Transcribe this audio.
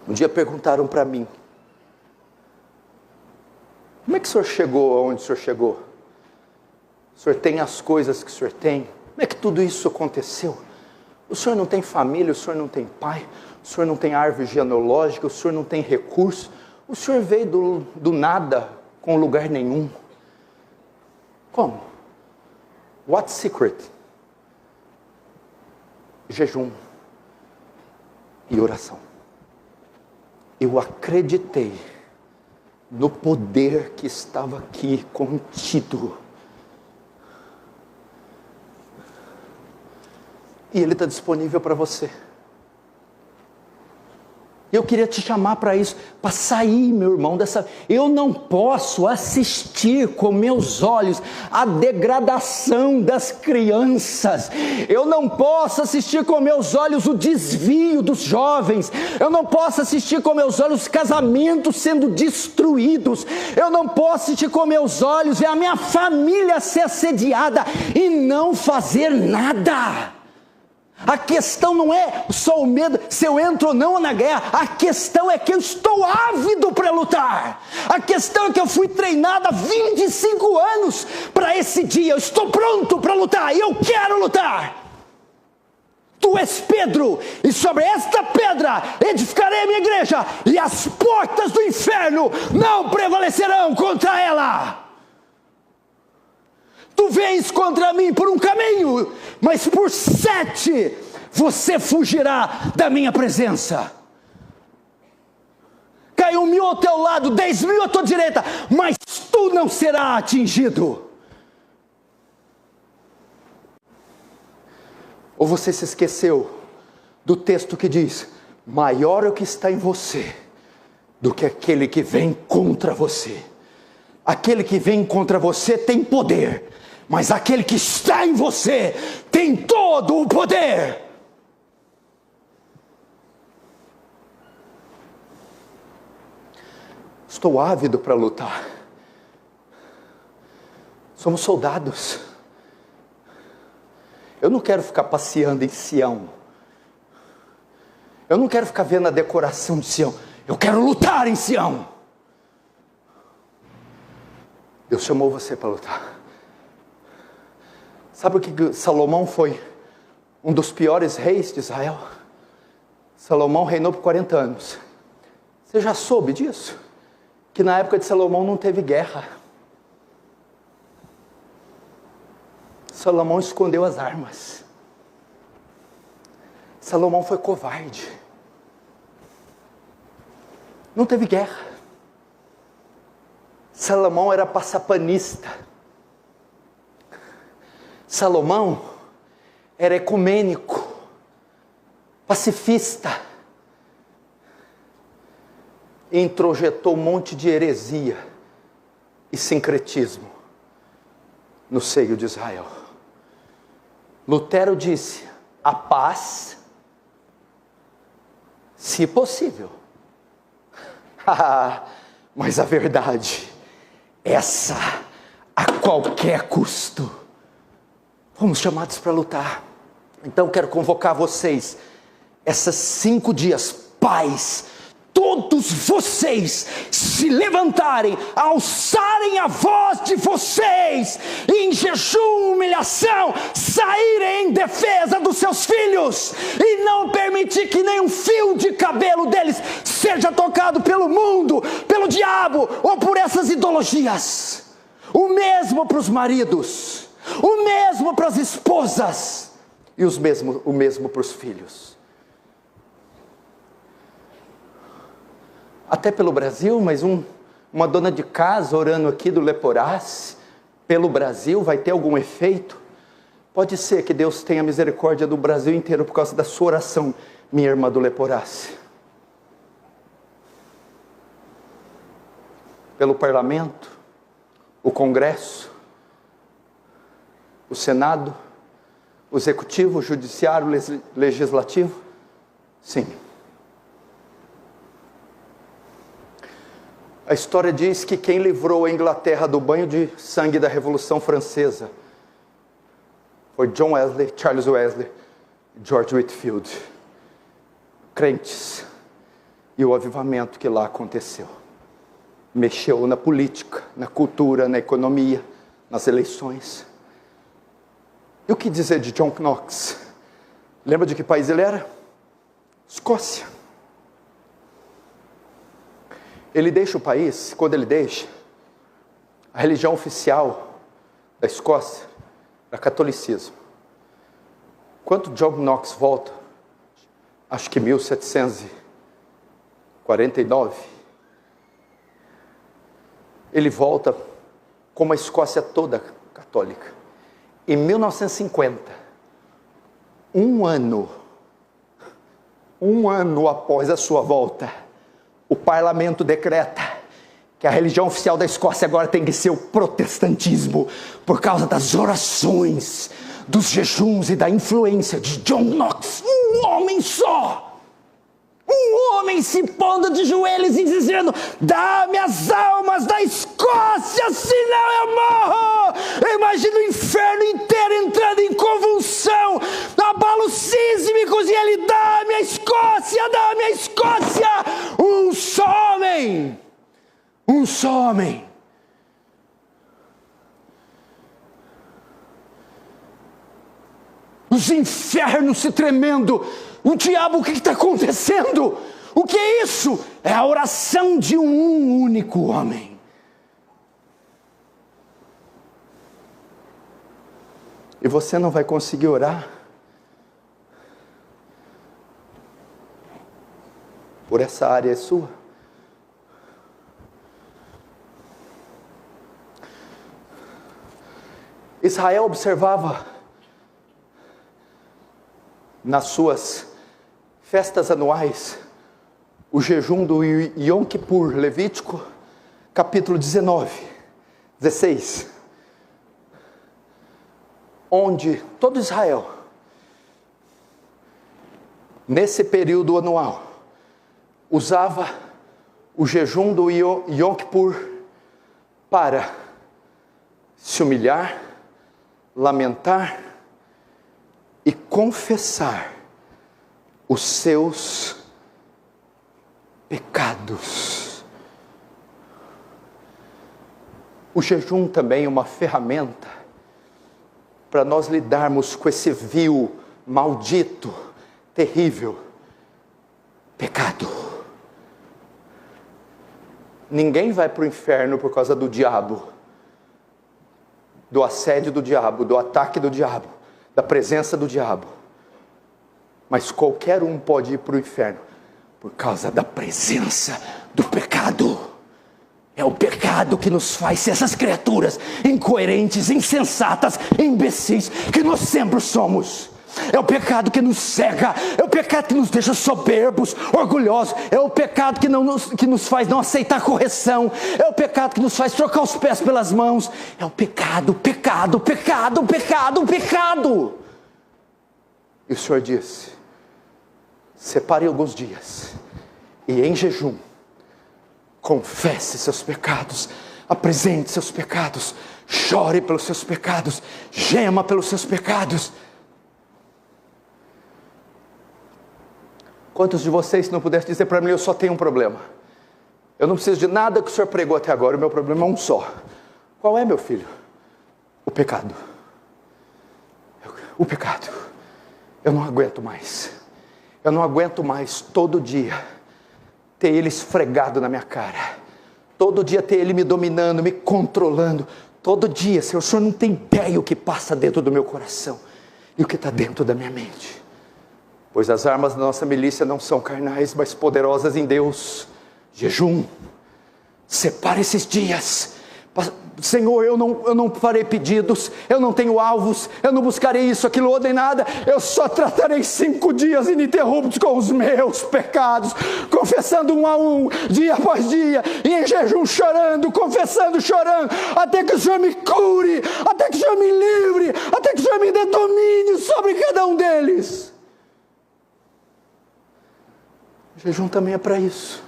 Um dia perguntaram para mim: como é que o senhor chegou aonde o senhor chegou? O senhor tem as coisas que o senhor tem? Como é que tudo isso aconteceu? O senhor não tem família, o senhor não tem pai, o senhor não tem árvore genealógica, o senhor não tem recurso, o senhor veio do nada, com lugar nenhum. Como? What secret? Jejum e oração. Eu acreditei no poder que estava aqui contido. E ele está disponível para você. Eu queria te chamar para isso, para sair, meu irmão, dessa... Eu não posso assistir com meus olhos a degradação das crianças. Eu não posso assistir com meus olhos o desvio dos jovens. Eu não posso assistir com meus olhos os casamentos sendo destruídos. Eu não posso assistir com meus olhos ver a minha família ser assediada e não fazer nada. A questão não é só o medo, se eu entro ou não na guerra. A questão é que eu estou ávido para lutar. A questão é que eu fui treinado há 25 anos para esse dia. Eu estou pronto para lutar e eu quero lutar. Tu és Pedro, e sobre esta pedra edificarei a minha igreja, e as portas do inferno não prevalecerão contra ela. Tu vens contra mim por um caminho, mas por 7 você fugirá da minha presença. Caiu 1.000 ao teu lado, 10.000 à tua direita, mas tu não serás atingido. Ou você se esqueceu do texto que diz: maior é o que está em você do que aquele que vem contra você. Aquele que vem contra você tem poder, mas aquele que está em você tem todo o poder. Estou ávido para lutar. Somos soldados. Eu não quero ficar passeando em Sião. Eu não quero ficar vendo a decoração de Sião. Eu quero lutar em Sião. Deus chamou você para lutar. Sabe o que Salomão foi? Um dos piores reis de Israel. Salomão reinou por 40 anos. Você já soube disso? Que na época de Salomão não teve guerra. Salomão escondeu as armas. Salomão foi covarde. Não teve guerra. Salomão era passapanista. Salomão era ecumênico, pacifista. Introjetou um monte de heresia e sincretismo no seio de Israel. Lutero disse: a paz, se possível. Mas a verdade, essa a qualquer custo. Fomos chamados para lutar. Então quero convocar vocês, essas 5 dias, paz, todos vocês se levantarem, alçarem a voz de vocês, e em jejum, humilhação, saírem em defesa dos seus filhos, e não permitir que nenhum fio de cabelo deles seja tocado pelo mundo, pelo diabo, ou por essas ideologias. O mesmo para os maridos, o mesmo para as esposas, e o mesmo para os filhos. Até pelo Brasil, mas uma dona de casa orando aqui do Leporace, pelo Brasil, vai ter algum efeito? Pode ser que Deus tenha misericórdia do Brasil inteiro por causa da sua oração, minha irmã do Leporace. Pelo parlamento, o Congresso, o Senado, o Executivo, o Judiciário, o Legislativo? Sim. A história diz que quem livrou a Inglaterra do banho de sangue da Revolução Francesa foi John Wesley, Charles Wesley, George Whitefield. Crentes E o avivamento que lá aconteceu mexeu na política, na cultura, na economia, nas eleições. E o que dizer de John Knox? Lembra de que país ele era? Escócia. Ele deixa o país, quando ele deixa, a religião oficial da Escócia era catolicismo. Quando John Knox volta, acho que 1749, ele volta como a Escócia toda católica. Em 1950, um ano após a sua volta, o parlamento decreta que a religião oficial da Escócia agora tem que ser o protestantismo, por causa das orações, dos jejuns e da influência de John Knox, um homem só. Um homem se pondo de joelhos e dizendo: dá-me as almas da Escócia, senão eu morro. Eu imagino o inferno inteiro entrando em convulsão, abalos sísmicos, e ele: dá-me a Escócia, dá-me a Escócia. Um só homem, um só homem. Os infernos se tremendo. O diabo, o que está acontecendo? O que é isso? É a oração de um único homem. E você não vai conseguir orar por essa área sua? Israel observava nas suas festas anuais o jejum do Yom Kippur, Levítico, capítulo 16, onde todo Israel, nesse período anual, usava o jejum do Yom Kippur para se humilhar, lamentar e confessar os seus pecados. O jejum também é uma ferramenta para nós lidarmos com esse vil, maldito, terrível pecado. Ninguém vai para o inferno por causa do diabo, do assédio do diabo, do ataque do diabo, da presença do diabo. Mas qualquer um pode ir para o inferno por causa da presença do pecado. É o pecado que nos faz ser essas criaturas incoerentes, insensatas, imbecis, que nós sempre somos. É o pecado que nos cega, é o pecado que nos deixa soberbos, orgulhosos, é o pecado que nos faz não aceitar correção, é o pecado que nos faz trocar os pés pelas mãos, é o pecado. E o Senhor disse: separe alguns dias e em jejum confesse seus pecados, apresente seus pecados, chore pelos seus pecados, gema pelos seus pecados. Quantos de vocês, se não pudessem dizer para mim: eu só tenho um problema, eu não preciso de nada que o Senhor pregou até agora, o meu problema é um só. Qual é, meu filho? O pecado. O pecado. Eu não aguento mais. Eu não aguento mais todo dia ter ele esfregado na minha cara. Todo dia ter ele me dominando, me controlando. Todo dia, Senhor, o Senhor não tem ideia o que passa dentro do meu coração e o que está dentro da minha mente. Pois as armas da nossa milícia não são carnais, mas poderosas em Deus. Jejum. Separe esses dias. Senhor, eu não farei pedidos, eu não tenho alvos, eu não buscarei isso, aquilo, ou nem nada. Eu só tratarei 5 dias ininterruptos com os meus pecados, confessando um a um, dia após dia, e em jejum chorando, confessando, chorando, até que o Senhor me cure, até que o Senhor me livre, até que o Senhor me dê domínio sobre cada um deles. O jejum também é para isso.